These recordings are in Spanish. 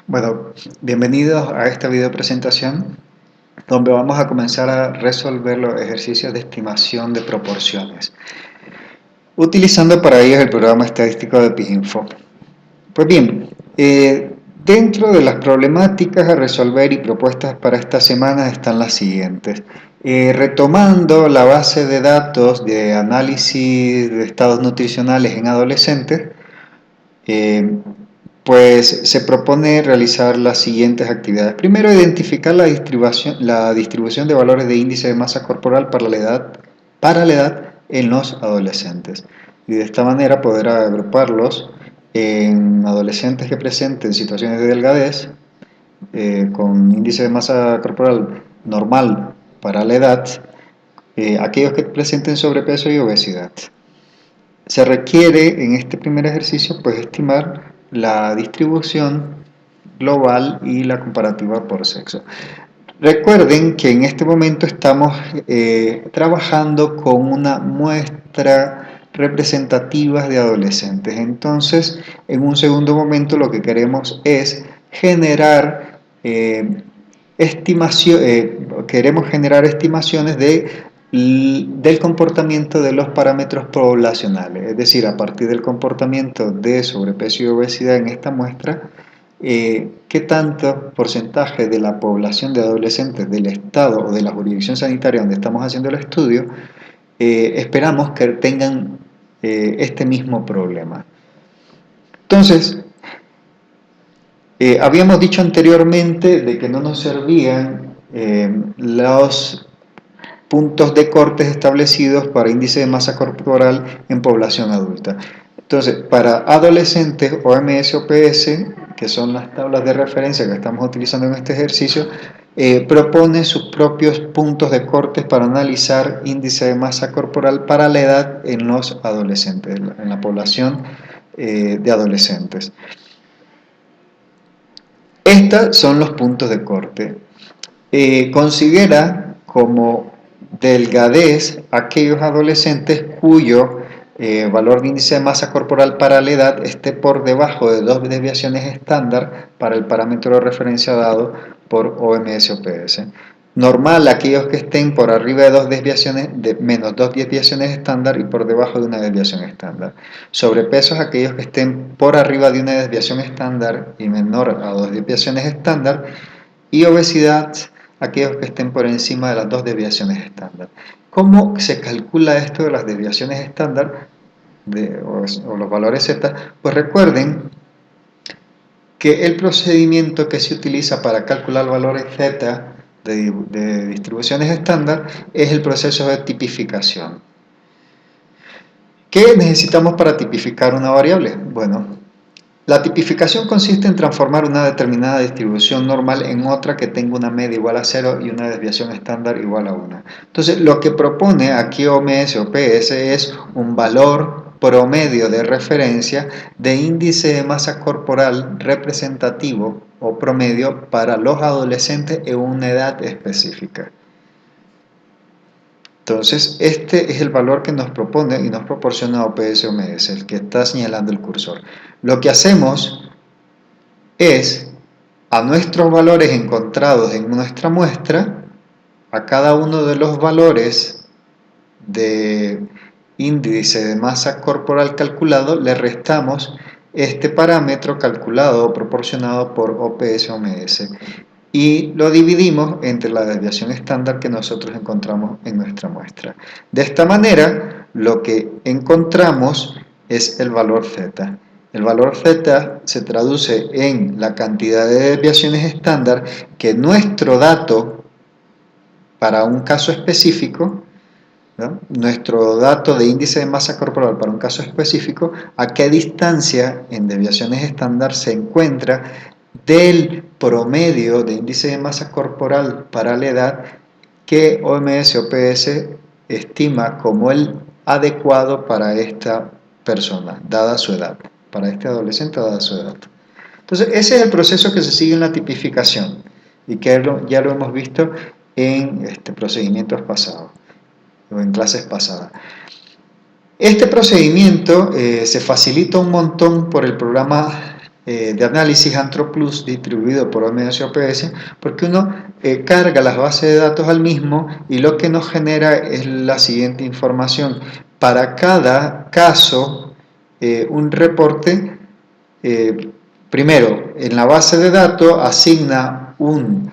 Bueno, bienvenidos a esta video presentación donde vamos a comenzar a resolver los ejercicios de estimación de proporciones utilizando para ellos el programa estadístico de PIGINFO. Pues bien, dentro de las problemáticas a resolver y propuestas para esta semana están las siguientes. Retomando la base de datos de análisis de estados nutricionales en adolescentes, pues se propone realizar las siguientes actividades. Primero, identificar la distribución de valores de índice de masa corporal para la edad en los adolescentes. Y de esta manera poder agruparlos en adolescentes que presenten situaciones de delgadez con índice de masa corporal normal para la edad, aquellos que presenten sobrepeso y obesidad. Se requiere en este primer ejercicio pues estimar la distribución global y la comparativa por sexo. Recuerden que en este momento estamos trabajando con una muestra representativa de adolescentes. Entonces, en un segundo momento lo que queremos es generar estimaciones del comportamiento de los parámetros poblacionales, es decir, a partir del comportamiento de sobrepeso y obesidad en esta muestra, qué tanto porcentaje de la población de adolescentes del estado o de la jurisdicción sanitaria donde estamos haciendo el estudio esperamos que tengan este mismo problema. Entonces, habíamos dicho anteriormente de que no nos servían los puntos de cortes establecidos para índice de masa corporal en población adulta. Entonces, para adolescentes, OMS o PS, que son las tablas de referencia que estamos utilizando en este ejercicio, propone sus propios puntos de cortes para analizar índice de masa corporal para la edad en los adolescentes, en la población de adolescentes. Estos son los puntos de corte. Considera como delgadez aquellos adolescentes cuyo valor de índice de masa corporal para la edad esté por debajo de 2 desviaciones estándar para el parámetro de referencia dado por OMS o PS. Normal aquellos que estén por arriba de 2 desviaciones, de menos 2 desviaciones estándar y por debajo de una desviación estándar. Sobrepesos aquellos que estén por arriba de una desviación estándar y menor a 2 desviaciones estándar. Y obesidad aquellos que estén por encima de las 2 desviaciones estándar. ¿Cómo se calcula esto de las desviaciones estándar o los valores Z? Pues recuerden que el procedimiento que se utiliza para calcular valores Z de distribuciones estándar es el proceso de tipificación. ¿Qué necesitamos para tipificar una variable? Bueno, la tipificación consiste en transformar una determinada distribución normal en otra que tenga una media igual a 0 y una desviación estándar igual a 1. Entonces, lo que propone aquí OMS o PS es un valor promedio de referencia de índice de masa corporal representativo o promedio para los adolescentes en una edad específica. Entonces, este es el valor que nos propone y nos proporciona OPS-OMS, el que está señalando el cursor. Lo que hacemos es, a nuestros valores encontrados en nuestra muestra, a cada uno de los valores de índice de masa corporal calculado, le restamos este parámetro calculado o proporcionado por OPS-OMS. Y lo dividimos entre la desviación estándar que nosotros encontramos en nuestra muestra. De esta manera, lo que encontramos es el valor Z. El valor Z se traduce en la cantidad de desviaciones estándar que nuestro dato para un caso específico, ¿no? Nuestro dato de índice de masa corporal para un caso específico, a qué distancia en desviaciones estándar se encuentra del promedio de índice de masa corporal para la edad que OMS o PS estima como el adecuado para esta persona, dada su edad, para este adolescente dada su edad. Entonces, ese es el proceso que se sigue en la tipificación y que ya lo hemos visto en procedimientos pasados o en clases pasadas. Este procedimiento se facilita un montón por el programa de análisis AnthroPlus distribuido por OMS y OPS, porque uno carga las bases de datos al mismo y lo que nos genera es la siguiente información. Para cada caso, un reporte, primero, en la base de datos asigna un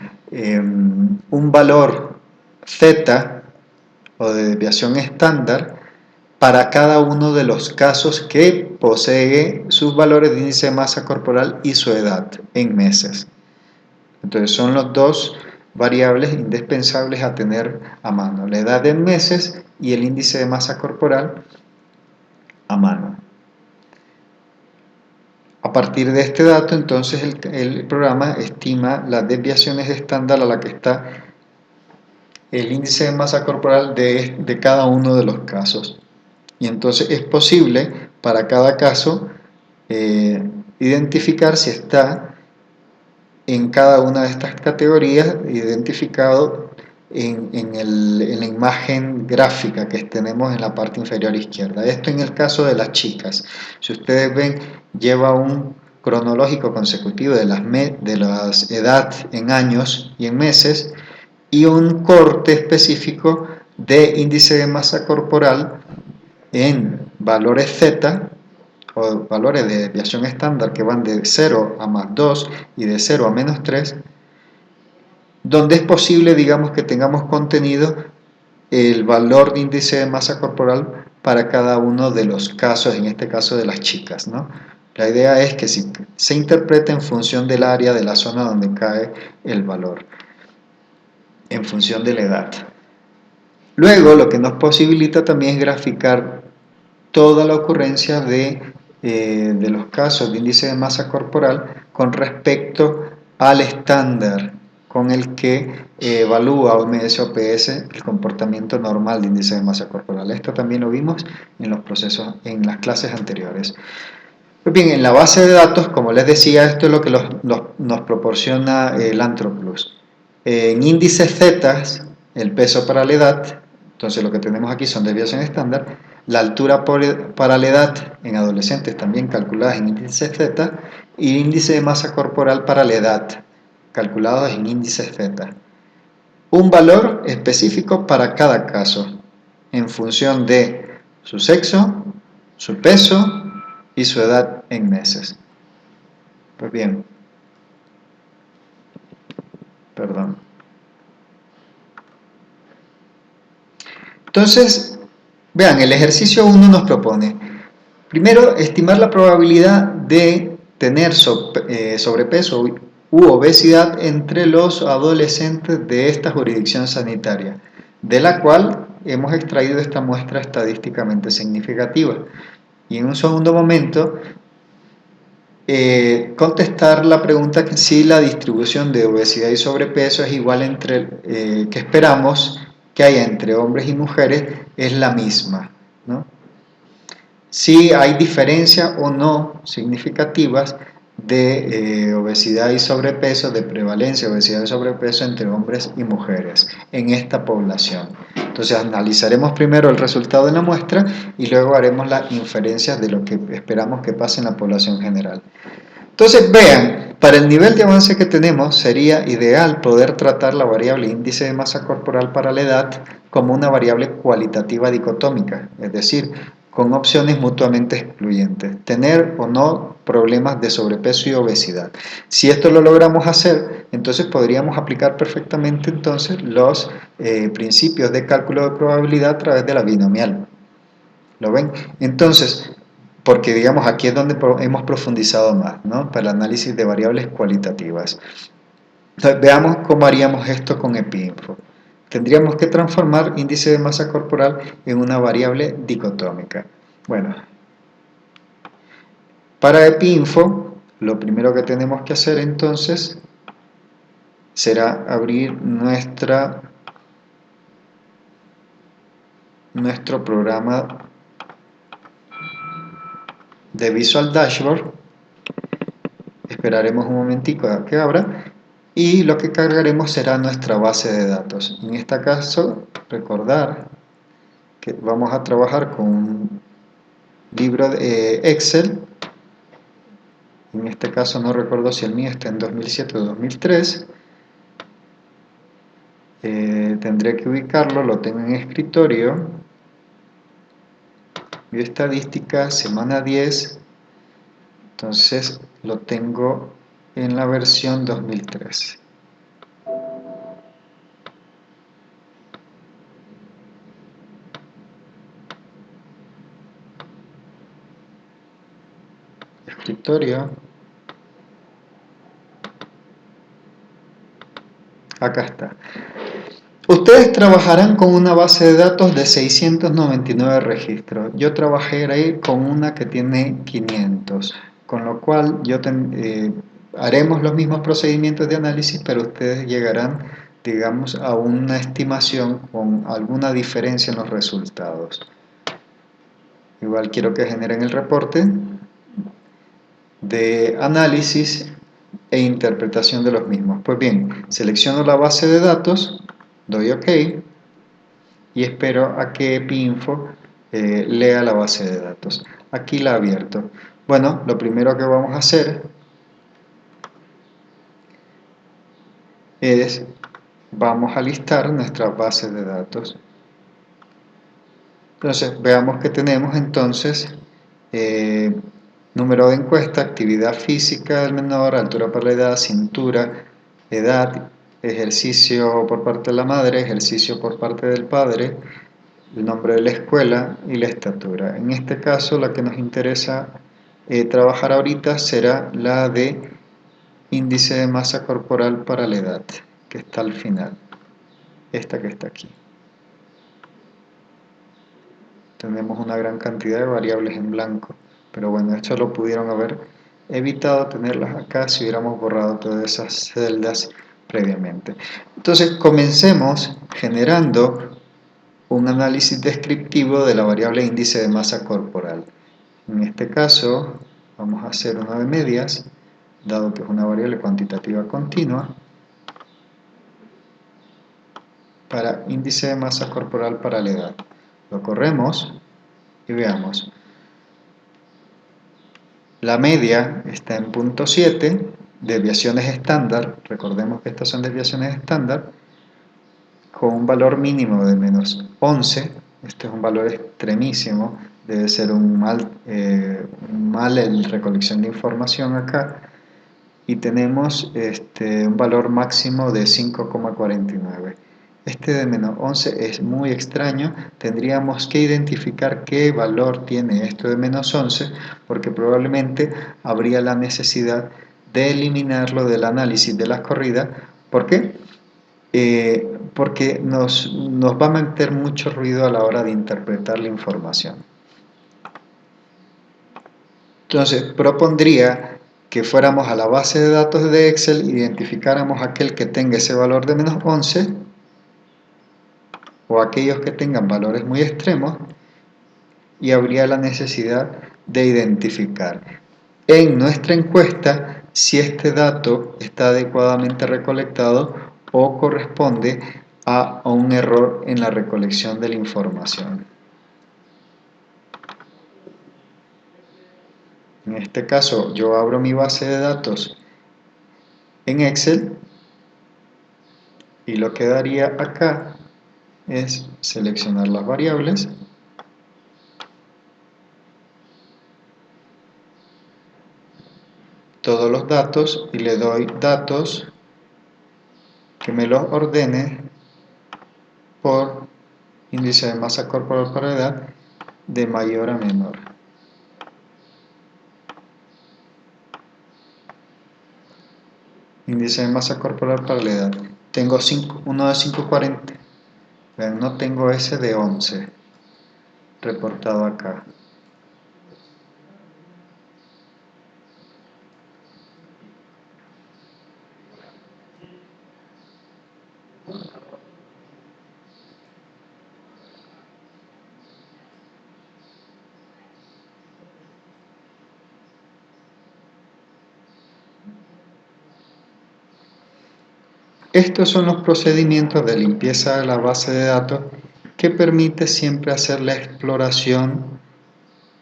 valor Z o de desviación estándar para cada uno de los casos que posee sus valores de índice de masa corporal y su edad en meses. Entonces son los dos variables indispensables a tener a mano, la edad en meses y el índice de masa corporal a mano. A partir de este dato, entonces el programa estima las desviaciones estándar a la que está el índice de masa corporal de cada uno de los casos. Y entonces es posible para cada caso identificar si está en cada una de estas categorías, identificado en la imagen gráfica que tenemos en la parte inferior izquierda. Esto en el caso de las chicas. Si ustedes ven, lleva un cronológico consecutivo de las edad en años y en meses y un corte específico de índice de masa corporal en valores Z o valores de desviación estándar que van de 0 a más 2 y de 0 a menos 3, donde es posible, digamos, que tengamos contenido el valor de índice de masa corporal para cada uno de los casos, en este caso de las chicas, ¿no? La idea es que se interprete en función del área de la zona donde cae el valor, en función de la edad. Luego, lo que nos posibilita también es graficar toda la ocurrencia de los casos de índice de masa corporal con respecto al estándar con el que evalúa OMS-OPS el comportamiento normal de índice de masa corporal. Esto también lo vimos en los procesos, en las clases anteriores. Pues bien, en la base de datos, como les decía, esto es lo que nos proporciona el AnthroPlus. En índices Z, el peso para la edad, entonces lo que tenemos aquí son desviaciones estándar, la altura para la edad en adolescentes también calculadas en índice Z y índice de masa corporal para la edad calculados en índice Z. Un valor específico para cada caso en función de su sexo, su peso y su edad en meses. Pues bien, perdón. Entonces, vean, el ejercicio 1 nos propone, primero, estimar la probabilidad de tener sobrepeso u obesidad entre los adolescentes de esta jurisdicción sanitaria, de la cual hemos extraído esta muestra estadísticamente significativa. Y en un segundo momento, contestar la pregunta que si la distribución de obesidad y sobrepeso es igual que esperamos que haya entre hombres y mujeres, es la misma, ¿no? Si hay diferencias o no significativas de obesidad y sobrepeso, de prevalencia de obesidad y sobrepeso entre hombres y mujeres en esta población. Entonces analizaremos primero el resultado de la muestra y luego haremos las inferencias de lo que esperamos que pase en la población general. Entonces vean, para el nivel de avance que tenemos sería ideal poder tratar la variable índice de masa corporal para la edad como una variable cualitativa dicotómica, es decir, con opciones mutuamente excluyentes, tener o no problemas de sobrepeso y obesidad. Si esto lo logramos hacer, entonces podríamos aplicar perfectamente entonces los principios de cálculo de probabilidad a través de la binomial. ¿Lo ven? Entonces, porque digamos aquí es donde hemos profundizado más, ¿no? Para el análisis de variables cualitativas. Entonces, veamos cómo haríamos esto con EpiInfo. Tendríamos que transformar índice de masa corporal en una variable dicotómica. Bueno, para EpiInfo, lo primero que tenemos que hacer entonces será abrir nuestro programa de Visual Dashboard. Esperaremos un momentico a que abra y lo que cargaremos será nuestra base de datos. En este caso, recordar que vamos a trabajar con un libro de Excel En este caso no recuerdo si el mío está en 2007 o 2003. Tendré que ubicarlo, lo tengo en escritorio. Bioestadística, semana 10. Entonces lo tengo en la versión 2003. Escritorio. Acá está. Ustedes trabajarán con una base de datos de 699 registros. Yo trabajaré con una que tiene 500, con lo cual haremos los mismos procedimientos de análisis, pero ustedes llegarán, digamos, a una estimación con alguna diferencia en los resultados. Igual quiero que generen el reporte de análisis e interpretación de los mismos. Pues bien, selecciono la base de datos, doy OK y espero a que EpiInfo lea la base de datos. Aquí la he abierto. Bueno, lo primero que vamos a hacer es, vamos a listar nuestra base de datos. Entonces, veamos que tenemos entonces número de encuesta, actividad física del menor, altura para la edad, cintura, edad, ejercicio por parte de la madre, ejercicio por parte del padre, el nombre de la escuela y la estatura. En este caso, la que nos interesa trabajar ahorita será la de índice de masa corporal para la edad, que está al final, esta que está aquí. Tenemos una gran cantidad de variables en blanco, pero bueno, esto lo pudieron haber evitado tenerlas acá si hubiéramos borrado todas esas celdas previamente. Entonces comencemos generando un análisis descriptivo de la variable índice de masa corporal. En este caso vamos a hacer una de medias, dado que es una variable cuantitativa continua, para índice de masa corporal para la edad. Lo corremos y veamos. La media está en 0.7, desviaciones estándar, recordemos que estas son desviaciones estándar, con un valor mínimo de menos 11, este es un valor extremísimo, debe ser un mal en recolección de información acá, y tenemos un valor máximo de 5,49. Este de menos 11 es muy extraño, tendríamos que identificar qué valor tiene esto de menos 11, porque probablemente habría la necesidad de eliminarlo del análisis de las corridas. ¿Por qué? Porque nos va a meter mucho ruido a la hora de interpretar la información. Entonces, propondría que fuéramos a la base de datos de Excel, identificáramos aquel que tenga ese valor de menos 11 o aquellos que tengan valores muy extremos, y habría la necesidad de identificar en nuestra encuesta si este dato está adecuadamente recolectado o corresponde a un error en la recolección de la información. En este caso yo abro mi base de datos en Excel y lo que daría acá es seleccionar las variables, todos los datos, y le doy datos que me los ordene por índice de masa corporal para edad de mayor a menor. Índice de masa corporal para la edad. Tengo uno de 540. Vean, no tengo ese de 11 reportado acá. Estos son los procedimientos de limpieza de la base de datos que permite siempre hacer la exploración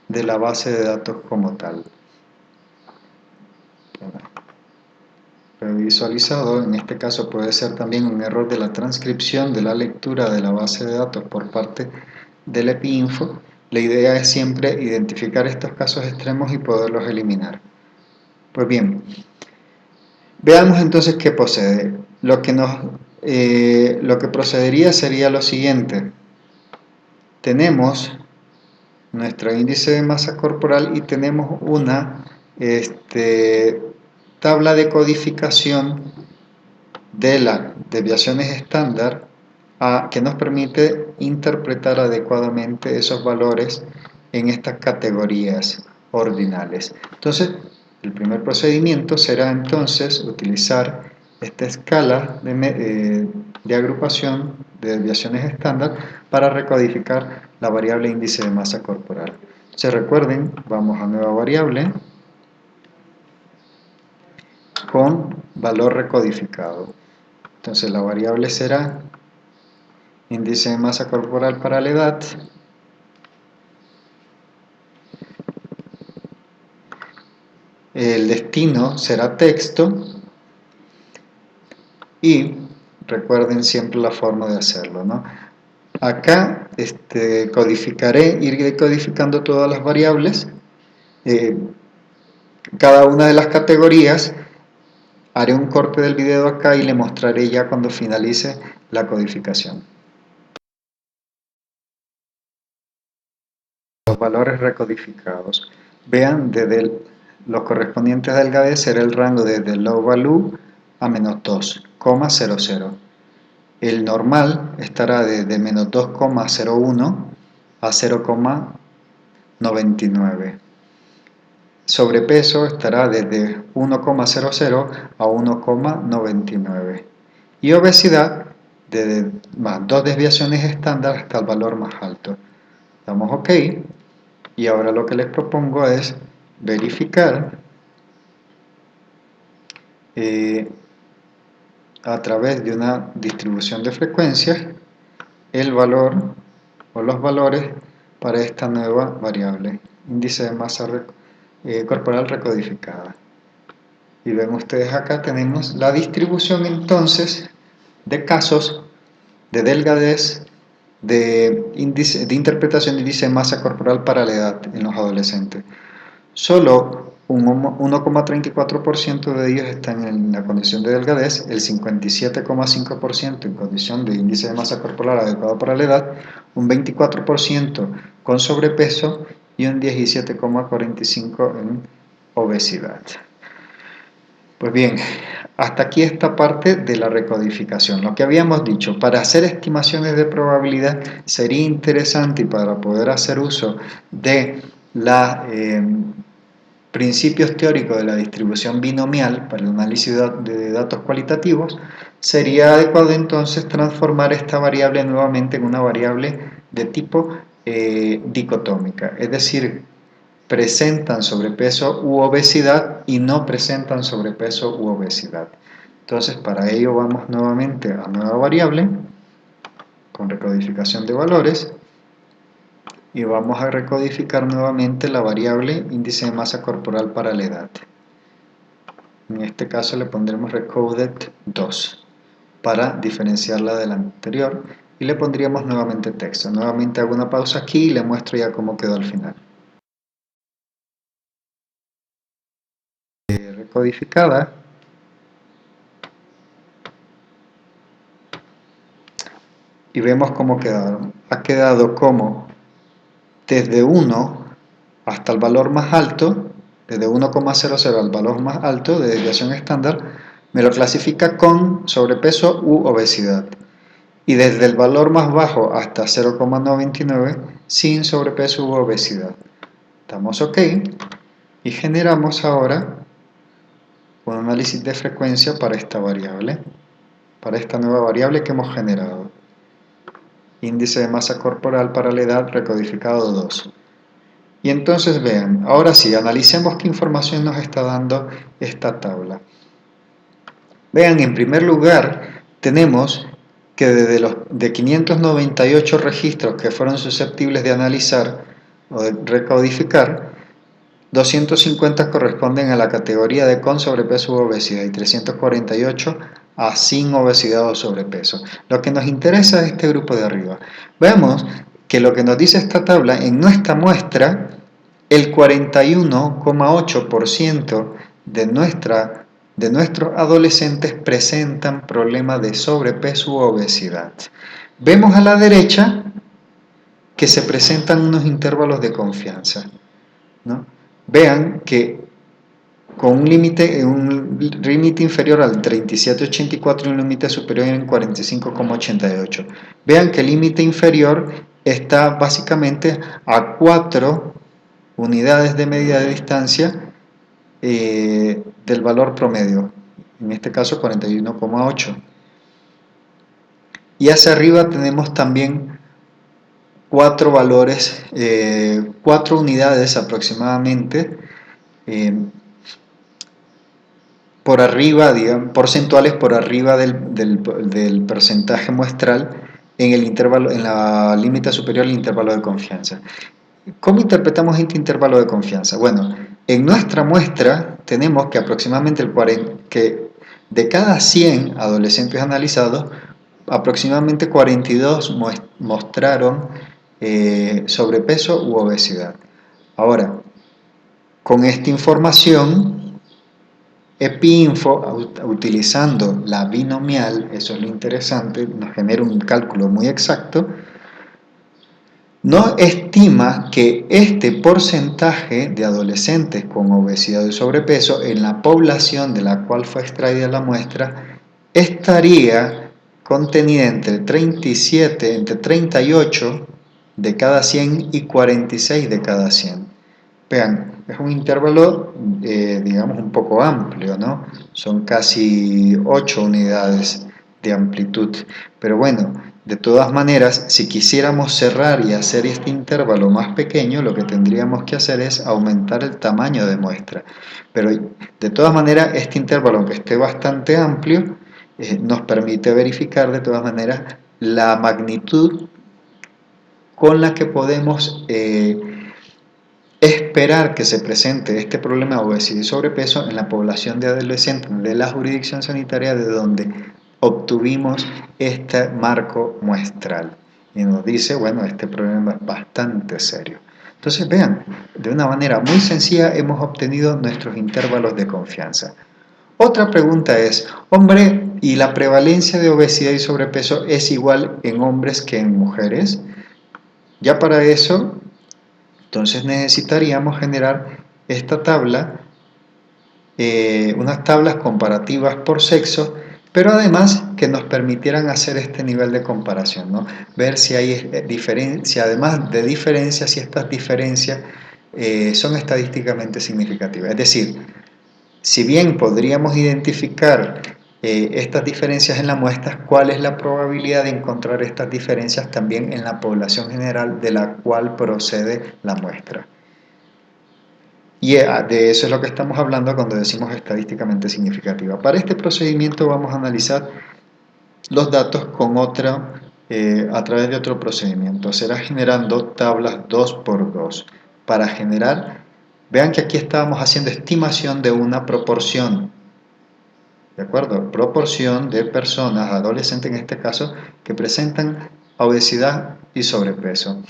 de la base de datos como tal. previsualizado. En este caso puede ser también un error de la transcripción de la lectura de la base de datos por parte del EPIINFO. La idea es siempre identificar estos casos extremos y poderlos eliminar. Pues bien, veamos entonces qué procede. Lo que procedería sería lo siguiente. Tenemos nuestro índice de masa corporal y tenemos una tabla de codificación de las desviaciones estándar que nos permite interpretar adecuadamente esos valores en estas categorías ordinales. Entonces, el primer procedimiento será entonces utilizar esta escala de agrupación de desviaciones estándar para recodificar la variable índice de masa corporal. Se recuerden, vamos a nueva variable con valor recodificado. Entonces la variable será índice de masa corporal para la edad, el destino será texto y recuerden siempre la forma de hacerlo, ¿no? Acá iré codificando todas las variables, cada una de las categorías. Haré un corte del video acá y le mostraré ya cuando finalice la codificación. Los valores recodificados. Vean, desde los correspondientes a delgadez será el rango desde low value a menos 2,00. El normal estará desde menos 2,01 a 0,99. Sobrepeso estará desde 1,00 a 1,99. Y obesidad desde más 2 desviaciones estándar hasta el valor más alto. Damos OK. Y ahora lo que les propongo es verificar a través de una distribución de frecuencias el valor o los valores para esta nueva variable, índice de masa corporal recodificada. Y ven ustedes acá tenemos la distribución entonces de casos de delgadez de interpretación de índice de masa corporal para la edad en los adolescentes. Solo un 1,34% de ellos están en la condición de delgadez, el 57,5% en condición de índice de masa corporal adecuado para la edad, un 24% con sobrepeso y un 17,45% en obesidad. Pues bien, hasta aquí esta parte de la recodificación. Lo que habíamos dicho, para hacer estimaciones de probabilidad sería interesante, y para poder hacer uso de los principios teóricos de la distribución binomial para el análisis de datos cualitativos, sería adecuado entonces transformar esta variable nuevamente en una variable de tipo dicotómica, es decir, presentan sobrepeso u obesidad y no presentan sobrepeso u obesidad. Entonces, para ello vamos nuevamente a nueva variable con recodificación de valores y vamos a recodificar nuevamente la variable índice de masa corporal para la edad. En este caso le pondremos recoded 2 para diferenciarla de la anterior y le pondríamos nuevamente texto. Nuevamente hago una pausa aquí y le muestro ya cómo quedó al final. Recodificada. Y vemos cómo quedaron. Ha quedado como desde 1 hasta el valor más alto, desde 1,00 al valor más alto de desviación estándar, me lo clasifica con sobrepeso u obesidad. Y desde el valor más bajo hasta 0,99 sin sobrepeso u obesidad. Damos OK y generamos ahora un análisis de frecuencia para esta variable, para esta nueva variable que hemos generado. Índice de masa corporal para la edad recodificado 2. Y entonces vean, ahora sí, analicemos qué información nos está dando esta tabla. Vean, en primer lugar, tenemos que de 598 registros que fueron susceptibles de analizar o de recodificar, 250 corresponden a la categoría de con sobrepeso u obesidad y 348 a sin obesidad o sobrepeso. Lo que nos interesa es este grupo de arriba. Vemos que lo que nos dice esta tabla, en nuestra muestra, el 41,8% de nuestros adolescentes presentan problemas de sobrepeso u obesidad. Vemos a la derecha que se presentan unos intervalos de confianza, ¿no? Vean que con un límite inferior al 37,84 y un límite superior en 45,88. Vean que el límite inferior está básicamente a 4 unidades de medida de distancia del valor promedio, en este caso 41,8. Y hacia arriba tenemos también 4 valores, 4 unidades aproximadamente, por arriba, digamos, porcentuales por arriba del porcentaje muestral en el intervalo, en la límite superior al intervalo de confianza. ¿Cómo interpretamos este intervalo de confianza? Bueno, en nuestra muestra tenemos que aproximadamente que de cada 100 adolescentes analizados, aproximadamente 42 mostraron sobrepeso u obesidad. Ahora, con esta información, EpiInfo, utilizando la binomial, eso es lo interesante, nos genera un cálculo muy exacto, nos estima que este porcentaje de adolescentes con obesidad y sobrepeso en la población de la cual fue extraída la muestra estaría contenida entre 37, entre 38 de cada 100 y 46 de cada 100. Vean, es un intervalo, digamos, un poco amplio, ¿no? Son casi 8 unidades de amplitud. Pero bueno, de todas maneras, si quisiéramos cerrar y hacer este intervalo más pequeño, lo que tendríamos que hacer es aumentar el tamaño de muestra. Pero de todas maneras, este intervalo, aunque esté bastante amplio, nos permite verificar de todas maneras la magnitud con la que podemos esperar que se presente este problema de obesidad y sobrepeso en la población de adolescentes de la jurisdicción sanitaria de donde obtuvimos este marco muestral. Y nos dice, bueno, este problema es bastante serio. Entonces vean, de una manera muy sencilla hemos obtenido nuestros intervalos de confianza. Otra pregunta es, hombre, ¿y la prevalencia de obesidad y sobrepeso es igual en hombres que en mujeres? Ya para eso, entonces necesitaríamos generar esta tabla, unas tablas comparativas por sexo, pero además que nos permitieran hacer este nivel de comparación, ¿no? Ver si hay diferencia, además de diferencias, si estas diferencias son estadísticamente significativas. Es decir, si bien podríamos identificar estas diferencias en la muestra, ¿cuál es la probabilidad de encontrar estas diferencias también en la población general de la cual procede la muestra? Y de eso es lo que estamos hablando cuando decimos estadísticamente significativa. Para este procedimiento vamos a analizar los datos con a través de otro procedimiento. Será generando tablas 2 por 2 para generar. Vean que aquí estábamos haciendo estimación de una proporción, ¿de acuerdo? Proporción de personas, adolescentes en este caso, que presentan obesidad y sobrepeso.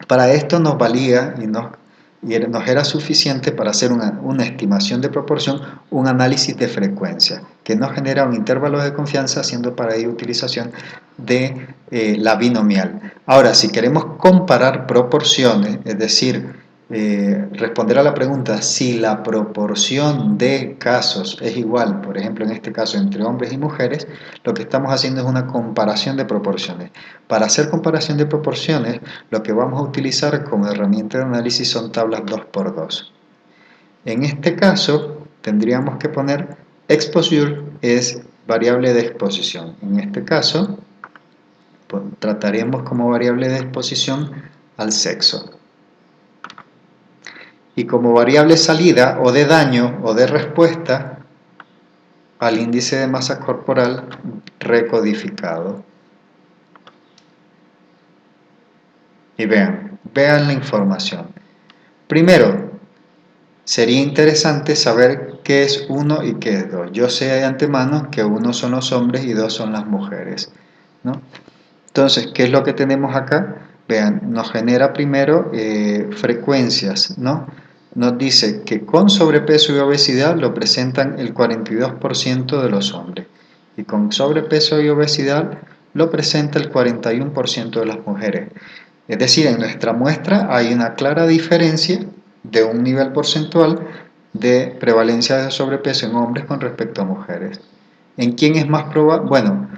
Para esto nos valía y nos era suficiente para hacer una estimación de proporción, un análisis de frecuencia, que nos genera un intervalo de confianza, haciendo para ello utilización de la binomial. Ahora, si queremos comparar proporciones, es decir, responder a la pregunta si la proporción de casos es igual, por ejemplo en este caso entre hombres y mujeres, lo que estamos haciendo es una comparación de proporciones. Para hacer comparación de proporciones, lo que vamos a utilizar como herramienta de análisis son tablas 2 por 2. En este caso, tendríamos que poner exposure es variable de exposición. En este caso, pues, trataremos como variable de exposición al sexo. Y como variable salida o de daño o de respuesta al índice de masa corporal recodificado. Y vean la información. Primero, sería interesante saber qué es 1 y qué es 2. Yo sé de antemano que 1 son los hombres y 2 son las mujeres, ¿no? Entonces, ¿qué es lo que tenemos acá? Vean, nos genera primero frecuencias, ¿no? Nos dice que con sobrepeso y obesidad lo presentan el 42% de los hombres y con sobrepeso y obesidad lo presenta el 41% de las mujeres. Es decir, en nuestra muestra hay una clara diferencia de un nivel porcentual de prevalencia de sobrepeso en hombres con respecto a mujeres. ¿En quién es más probable? Bueno,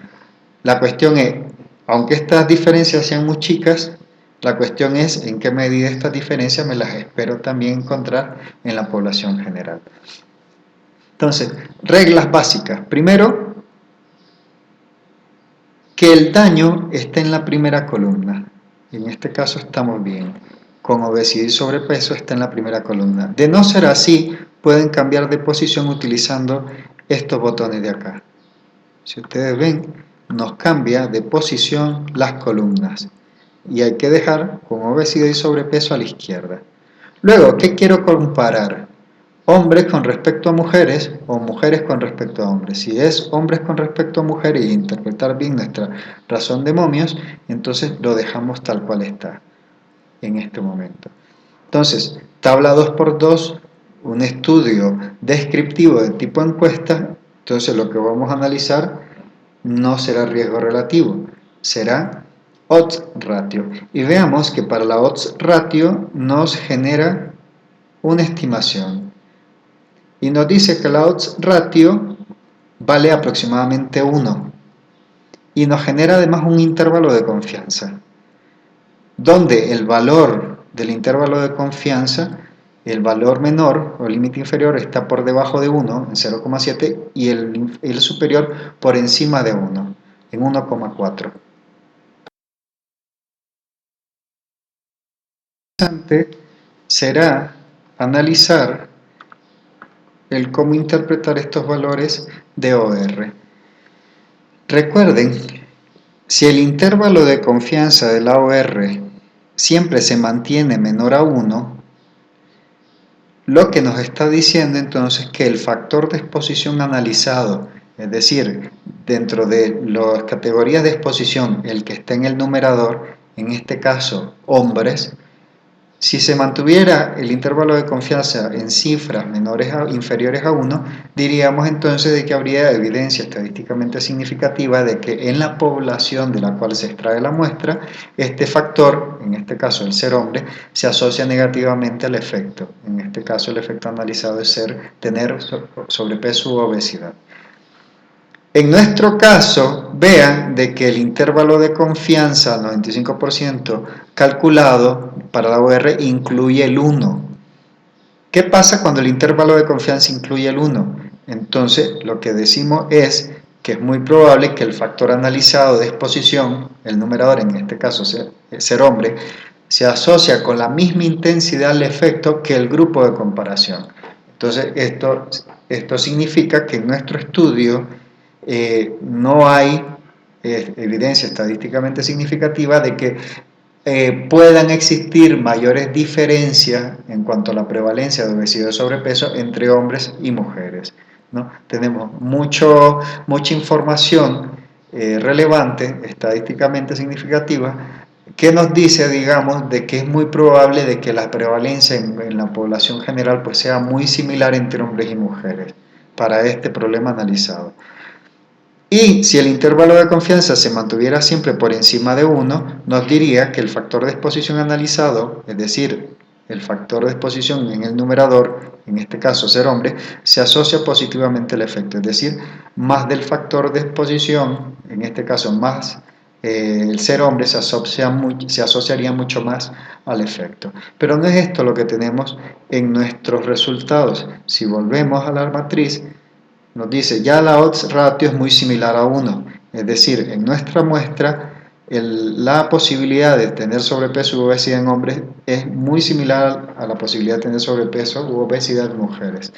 la cuestión es, aunque estas diferencias sean muy chicas, la cuestión es en qué medida estas diferencias me las espero también encontrar en la población general. Entonces, reglas básicas. Primero, que el daño esté en la primera columna. En este caso estamos bien. Con obesidad y sobrepeso está en la primera columna. De no ser así, pueden cambiar de posición utilizando estos botones de acá. Si ustedes ven, nos cambia de posición las columnas. Y hay que dejar con obesidad y sobrepeso a la izquierda. Luego, ¿qué quiero comparar? Hombres con respecto a mujeres o mujeres con respecto a hombres. Si es hombres con respecto a mujeres y interpretar bien nuestra razón de momios, entonces lo dejamos tal cual está en este momento. Entonces, tabla 2x2, un estudio descriptivo de tipo encuesta. Entonces, lo que vamos a analizar no será riesgo relativo, será odds ratio. Y veamos que para la odds ratio nos genera una estimación. Y nos dice que la odds ratio vale aproximadamente 1. Y nos genera además un intervalo de confianza, donde el valor del intervalo de confianza, el valor menor o límite inferior está por debajo de 1, en 0,7, y el superior por encima de 1, en 1,4. Interesante será analizar el cómo interpretar estos valores de OR. Recuerden, si el intervalo de confianza de la OR siempre se mantiene menor a 1, lo que nos está diciendo entonces que el factor de exposición analizado, es decir, dentro de las categorías de exposición, el que está en el numerador, en este caso hombres, si se mantuviera el intervalo de confianza en cifras inferiores a 1, diríamos entonces de que habría evidencia estadísticamente significativa de que en la población de la cual se extrae la muestra, este factor, en este caso el ser hombre, se asocia negativamente al efecto. En este caso el efecto analizado es tener sobrepeso u obesidad. En nuestro caso, vean de que el intervalo de confianza, 95% calculado para la OR, incluye el 1. ¿Qué pasa cuando el intervalo de confianza incluye el 1? Entonces, lo que decimos es que es muy probable que el factor analizado de exposición, el numerador en este caso ser hombre, se asocia con la misma intensidad al efecto que el grupo de comparación. Entonces, esto significa que en nuestro estudio no hay evidencia estadísticamente significativa de que puedan existir mayores diferencias en cuanto a la prevalencia de obesidad y sobrepeso entre hombres y mujeres, ¿no? Tenemos mucha información relevante, estadísticamente significativa, que nos dice, digamos, de que es muy probable de que la prevalencia en la población general pues, sea muy similar entre hombres y mujeres para este problema analizado. Y si el intervalo de confianza se mantuviera siempre por encima de 1, nos diría que el factor de exposición analizado, es decir, el factor de exposición en el numerador, en este caso ser hombre, se asocia positivamente al efecto, es decir, más del factor de exposición, en este caso más el ser hombre se asociaría mucho más al efecto. Pero no es esto lo que tenemos en nuestros resultados. Si volvemos a la matriz, nos dice ya la odds ratio es muy similar a 1, es decir, en nuestra muestra la posibilidad de tener sobrepeso u obesidad en hombres es muy similar a la posibilidad de tener sobrepeso u obesidad en mujeres.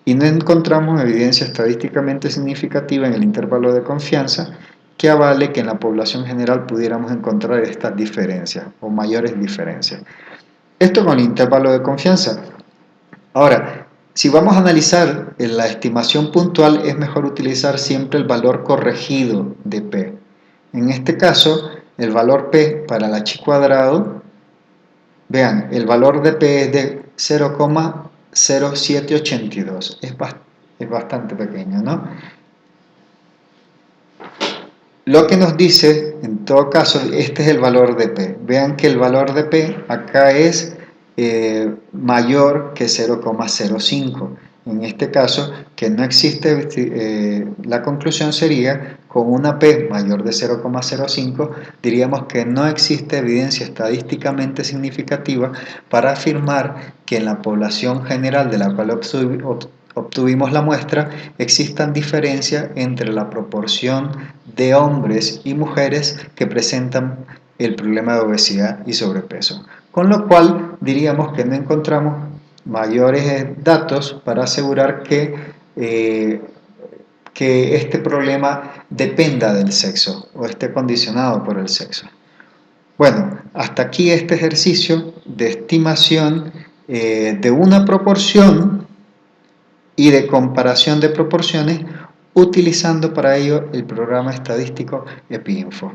Y no encontramos evidencia estadísticamente significativa en el intervalo de confianza que avale que en la población general pudiéramos encontrar estas diferencias o mayores diferencias. Esto con el intervalo de confianza. Ahora, si vamos a analizar en la estimación puntual, es mejor utilizar siempre el valor corregido de P. En este caso, el valor P para el H cuadrado, vean, el valor de P es de 0,0782. Es bastante pequeño, ¿no? Lo que nos dice, en todo caso, este es el valor de P. Vean que el valor de P acá es mayor que 0,05. En este caso, que no existe, la conclusión sería, con una P mayor de 0,05, diríamos que no existe evidencia estadísticamente significativa para afirmar que en la población general de la cual obtuvimos la muestra existan diferencias entre la proporción de hombres y mujeres que presentan el problema de obesidad y sobrepeso. Con lo cual diríamos que no encontramos mayores datos para asegurar que este problema dependa del sexo o esté condicionado por el sexo. Bueno, hasta aquí este ejercicio de estimación de una proporción y de comparación de proporciones utilizando para ello el programa estadístico EpiInfo.